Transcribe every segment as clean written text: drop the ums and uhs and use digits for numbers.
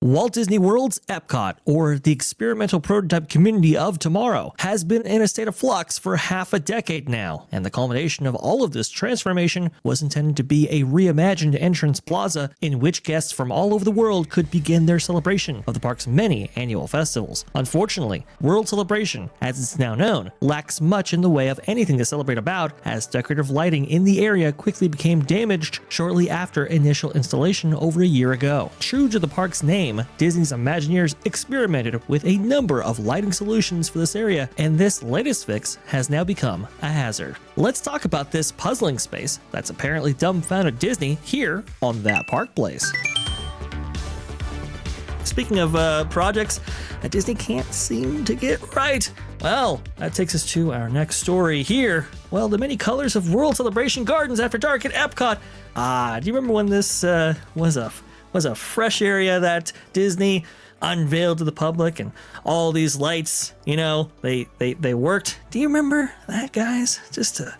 Walt Disney World's Epcot, or the experimental prototype community of tomorrow, has been in a state of flux for half a decade now, and the culmination of all of this transformation was intended to be a reimagined entrance plaza in which guests from all over the world could begin their celebration of the park's many annual festivals. Unfortunately, World Celebration, as it's now known, lacks much in the way of anything to celebrate about, as decorative lighting in the area quickly became damaged shortly after initial installation over a year ago. True to the park's name, Disney's Imagineers experimented with a number of lighting solutions for this area, and this latest fix has now become a hazard. Let's talk about this puzzling space that's apparently dumbfounded Disney here on That Park Place. Speaking of projects that Disney can't seem to get right, well, that takes us to our next story here. Well, the many colors of World Celebration Gardens After Dark at Epcot. Do you remember when this was a fresh area that Disney unveiled to the public, and all these lights, they worked? Do you remember that, guys? Just a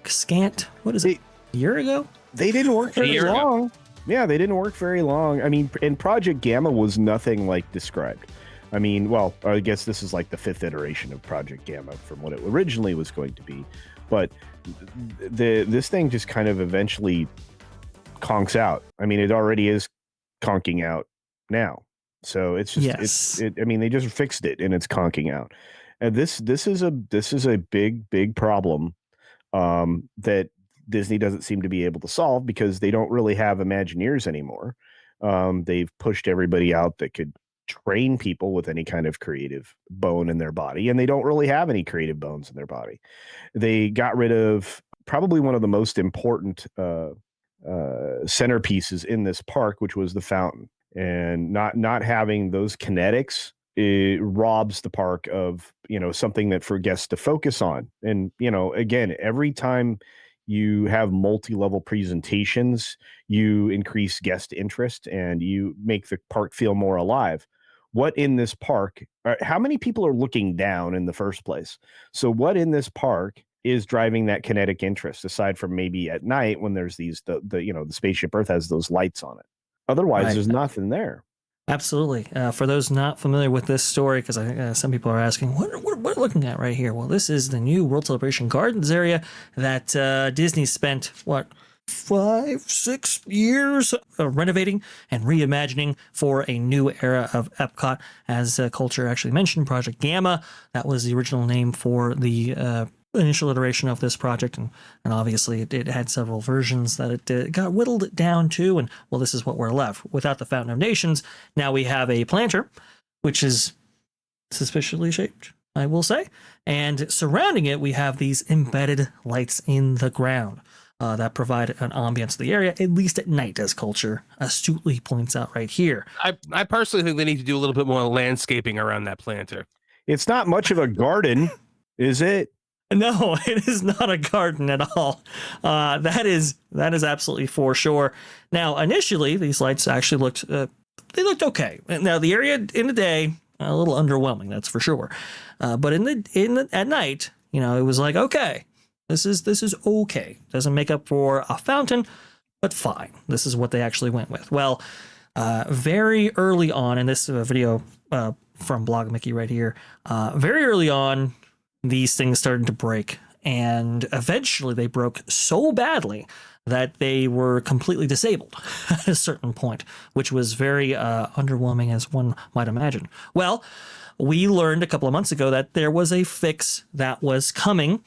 scant, what is it, a year ago? They didn't work very long. Yeah, they didn't work very long. I mean, and Project Gamma was nothing like described. I mean, well, I guess this is like the 5th iteration of Project Gamma from what it originally was going to be. But this thing just kind of eventually conks out. I mean, it already is conking out now. So it's just, I mean, they just fixed it and it's conking out. And this is a big problem that Disney doesn't seem to be able to solve, because they don't really have Imagineers anymore. They've pushed everybody out that could train people with any kind of creative bone in their body, and they don't really have any creative bones in their body. They got rid of probably one of the most important centerpieces in this park, which was the fountain. And not having those kinetics, it robs the park of something that for guests to focus on. And again, every time you have multi-level presentations, you increase guest interest and you make the park feel more alive. What in this park, how many people are looking down in the first place? So what in this park is driving that kinetic interest, aside from maybe at night when there's the Spaceship Earth has those lights on it? Otherwise, right, there's nothing there. Absolutely. For those not familiar with this story, because some people are asking, what are we looking at right here? Well, this is the new World Celebration Gardens area that Disney spent, 5-6 years renovating and reimagining for a new era of Epcot. As Culture actually mentioned, Project Gamma, that was the original name for the initial iteration of this project, and obviously it had several versions that it got whittled down to, and well, this is what we're left without the Fountain of Nations. Now we have a planter, which is suspiciously shaped, I will say, and surrounding it we have these embedded lights in the ground that provide an ambience to the area, at least at night, as Culture astutely points out right here. I personally think they need to do a little bit more landscaping around that planter. It's not much of a garden, is it? No, it is not a garden at all. That is absolutely for sure. Now, initially, these lights actually looked okay. Now, the area in the day, a little underwhelming, that's for sure. But at night, it was like, okay, this is okay. Doesn't make up for a fountain, but fine. This is what they actually went with. Well, very early on in this video from Blog Mickey right here, very early on, these things started to break, and eventually they broke so badly that they were completely disabled at a certain point, which was very underwhelming, as one might imagine. Well, we learned a couple of months ago that there was a fix that was coming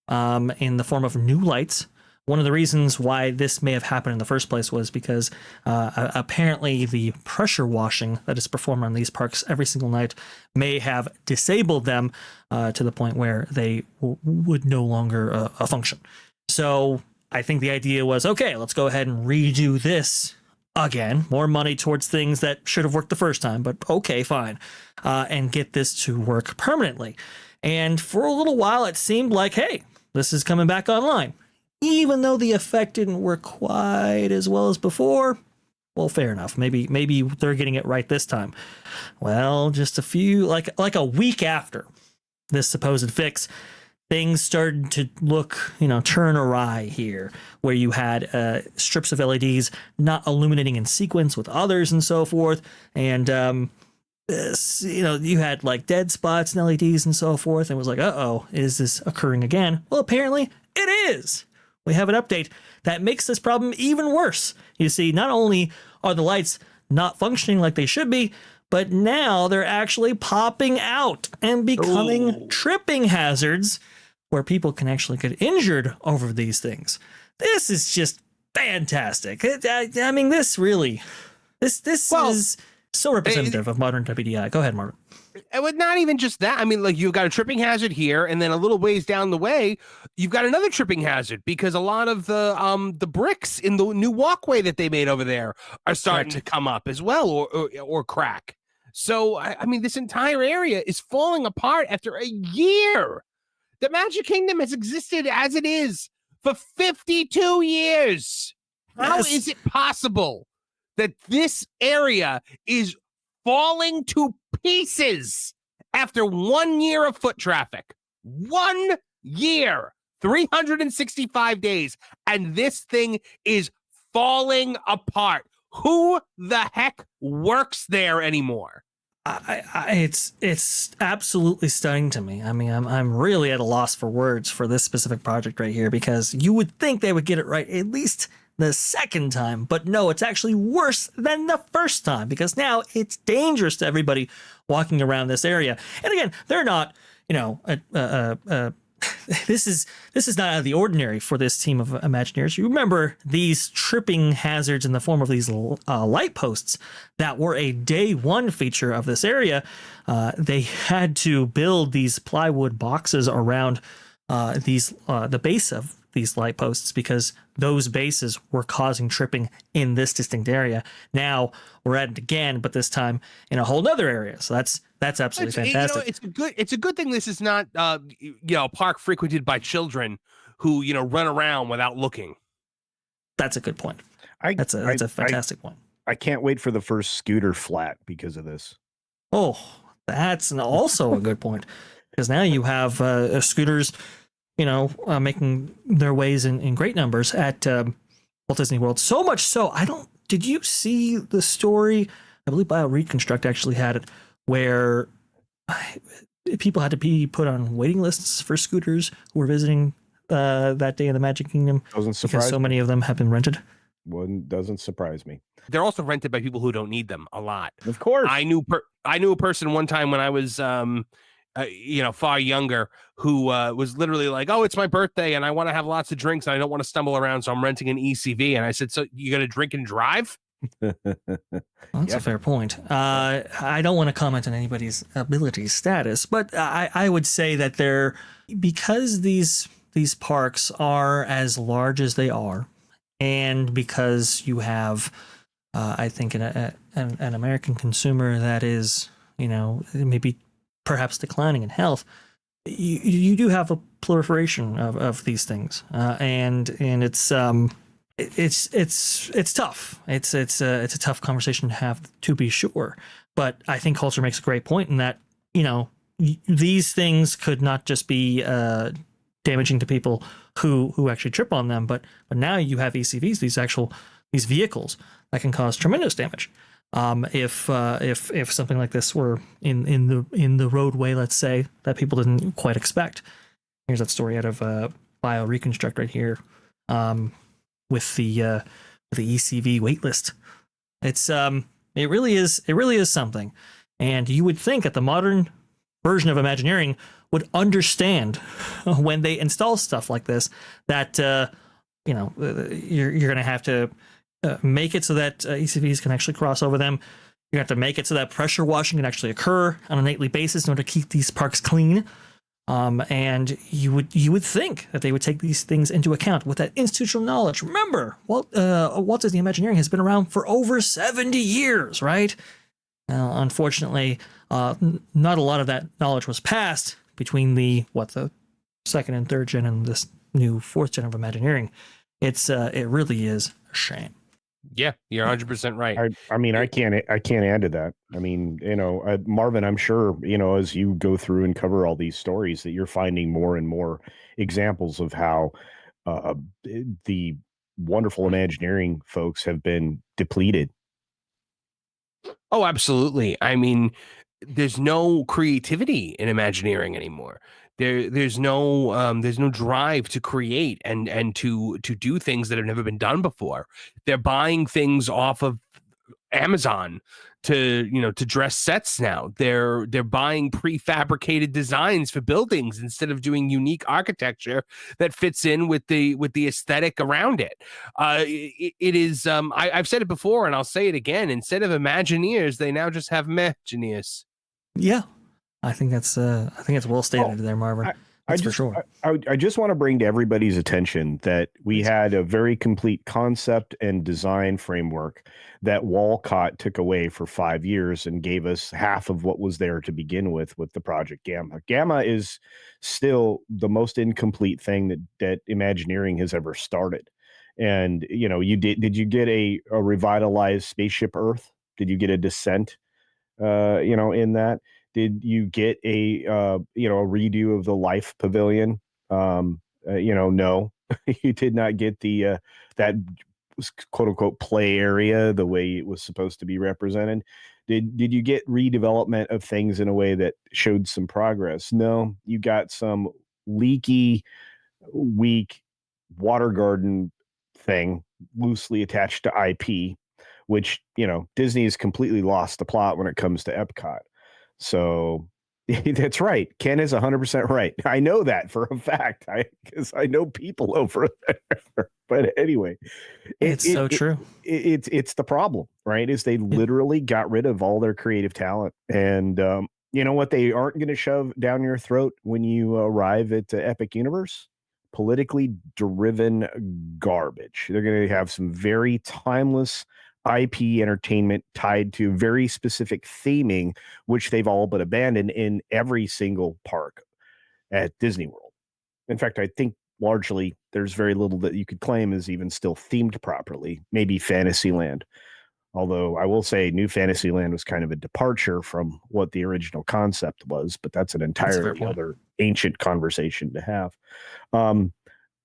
in the form of new lights. One of the reasons why this may have happened in the first place was because apparently the pressure washing that is performed on these parks every single night may have disabled them to the point where they would no longer function. So I think the idea was, okay, let's go ahead and redo this again. More money towards things that should have worked the first time, but okay, fine. And get this to work permanently. And for a little while, it seemed like, hey, this is coming back online. Even though the effect didn't work quite as well as before, well, fair enough. Maybe they're getting it right this time. Well, just a few, like a week after this supposed fix, things started to look, turn awry here, where you had strips of LEDs not illuminating in sequence with others and so forth. And, you had like dead spots and LEDs and so forth. And it was like, uh-oh, is this occurring again? Well, apparently it is. We have an update that makes this problem even worse. You see, not only are the lights not functioning like they should be, but now they're actually popping out and becoming tripping hazards where people can actually get injured over these things. This is just fantastic. I mean, this is so representative of modern WDI. Go ahead, Marvin. But not even just that. I mean, like, you've got a tripping hazard here, and then a little ways down the way, you've got another tripping hazard because a lot of the bricks in the new walkway that they made over there are starting to come up as well, or crack. So, I mean, this entire area is falling apart after a year. The Magic Kingdom has existed as it is for 52 years. How is it possible that this area is falling to pieces after 1 year of foot traffic? 1 year, 365 days, and this thing is falling apart. Who the heck works there anymore? It's absolutely stunning to me. I mean, I'm really at a loss for words for this specific project right here, because you would think they would get it right at least the second time, but no, it's actually worse than the first time, because now it's dangerous to everybody walking around this area. And again, they're not, this is not out of the ordinary for this team of Imagineers. You remember these tripping hazards in the form of these light posts that were a day one feature of this area. They had to build these plywood boxes around the base of these light posts because those bases were causing tripping in this distinct area. Now we're at it again, but this time in a whole nother area. So that's absolutely fantastic. It's a good thing this is not a park frequented by children who run around without looking. That's a good point. That's a fantastic point. I can't wait for the first scooter flat because of this. Oh, that's also a good point, because now you have scooters making their ways in great numbers at Walt Disney World. So much so, did you see the story? I believe Bio Reconstruct actually had it, where people had to be put on waiting lists for scooters who were visiting that day in the Magic Kingdom. Doesn't surprise because so many of them have been rented. One doesn't surprise me. They're also rented by people who don't need them a lot. Of course. I knew a person one time when I was far younger, who was literally like, oh, it's my birthday and I want to have lots of drinks and I don't want to stumble around, so I'm renting an ECV. And I said, so you gonna drink and drive? That's a fair point. I don't want to comment on anybody's ability status, but I would say that because these parks are as large as they are, and because you have I think an American consumer that is maybe perhaps declining in health, you do have a proliferation of these things, and it's tough. It's a tough conversation to have, to be sure. But I think culture makes a great point in that these things could not just be damaging to people who actually trip on them, but now you have ECVs, these vehicles that can cause tremendous damage. If something like this were in the roadway, let's say, that people didn't quite expect. Here's that story out of Bio Reconstruct right here, with the ECV waitlist. It really is something, and you would think that the modern version of Imagineering would understand when they install stuff like this that you're going to have to make it so that ECVs can actually cross over them. You have to make it so that pressure washing can actually occur on a nightly basis in order to keep these parks clean. And you would think that they would take these things into account with that institutional knowledge. Remember, Walt Disney Imagineering has been around for over 70 years, right? Unfortunately, not a lot of that knowledge was passed between the second and third gen and this new fourth gen of Imagineering. It really is a shame. Yeah, you're 100% right. I mean, I can't add to that. I mean, Marvin, I'm sure, as you go through and cover all these stories that you're finding more and more examples of how uh, the wonderful Imagineering folks have been depleted. Oh, absolutely. I mean, there's no creativity in Imagineering anymore. There's no drive to create and to do things that have never been done before. They're buying things off of Amazon to dress sets now. They're buying prefabricated designs for buildings instead of doing unique architecture that fits in with the aesthetic around it. It is I've said it before and I'll say it again. Instead of Imagineers, they now just have Imagineers. Yeah, I think that's well stated there, Marvin. That's for sure. I just want to bring to everybody's attention that we had a very complete concept and design framework that Walcott took away for 5 years and gave us half of what was there to begin with the Project Gamma. Gamma is still the most incomplete thing that Imagineering has ever started. And did you get a revitalized Spaceship Earth? Did you get a Descent? In that? Did you get a redo of the Life Pavilion? No, you did not get the that quote unquote play area the way it was supposed to be represented. Did you get redevelopment of things in a way that showed some progress? No, you got some leaky, weak water garden thing loosely attached to IP, which Disney has completely lost the plot when it comes to Epcot. So that's right. Ken is 100% right. I know that for a fact, because I know people over there. But anyway, it's so true. It's the problem, right? Is they literally got rid of all their creative talent, and you know what? They aren't going to shove down your throat when you arrive at Epic Universe. Politically driven garbage. They're going to have some very timeless IP entertainment tied to very specific theming, which they've all but abandoned in every single park at Disney World. In fact, I think largely there's very little that you could claim is even still themed properly. Maybe Fantasyland. Although I will say New Fantasyland was kind of a departure from what the original concept was, but that's an entirely other ancient conversation to have.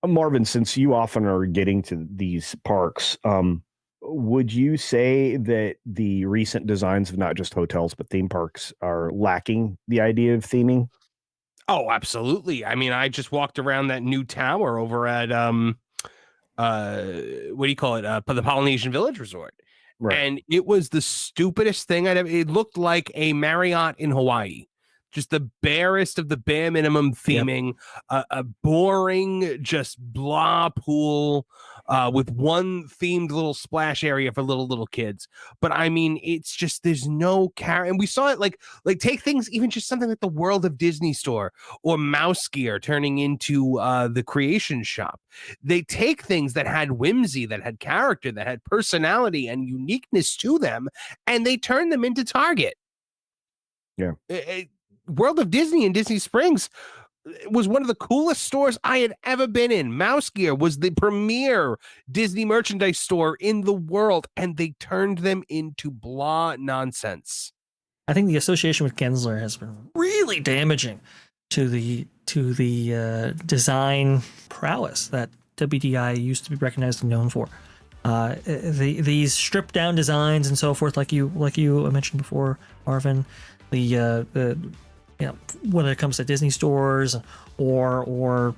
Marvin, since you often are getting to these parks, would you say that the recent designs of not just hotels, but theme parks are lacking the idea of theming? Oh, absolutely. I mean, I just walked around that new tower over at, what do you call it? The Polynesian Village Resort. Right. And it was the stupidest thing I'd ever, it looked like a Marriott in Hawaii. Just the barest of the bare minimum theming, a boring, just blah pool with one themed little splash area for little kids. But I mean, it's just there's no and we saw it like take things even just something like the World of Disney store or Mouse Gear turning into the Creation Shop. They take things that had whimsy, that had character, that had personality and uniqueness to them, and they turn them into Target. Yeah. World of Disney in Disney Springs was one of the coolest stores I had ever been in. Mouse Gear was the premier Disney merchandise store in the world, and they turned them into blah nonsense. I think the association with Gensler has been really damaging to the design prowess that WDI used to be recognized and known for. These stripped down designs and so forth, like you mentioned before, Marvin. Whether it comes to Disney stores or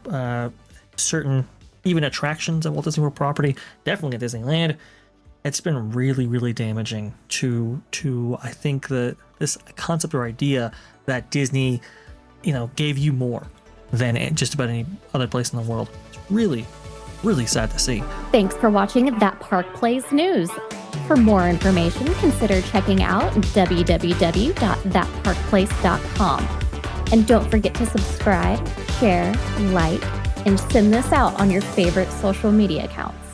certain even attractions at Walt Disney World property, definitely at Disneyland, it's been really, really damaging to I think this concept or idea that Disney, gave you more than just about any other place in the world. It's really, really sad to see. Thanks for watching That Park Plays News. For more information, consider checking out www.thatparkplace.com. And don't forget to subscribe, share, like, and send this out on your favorite social media accounts.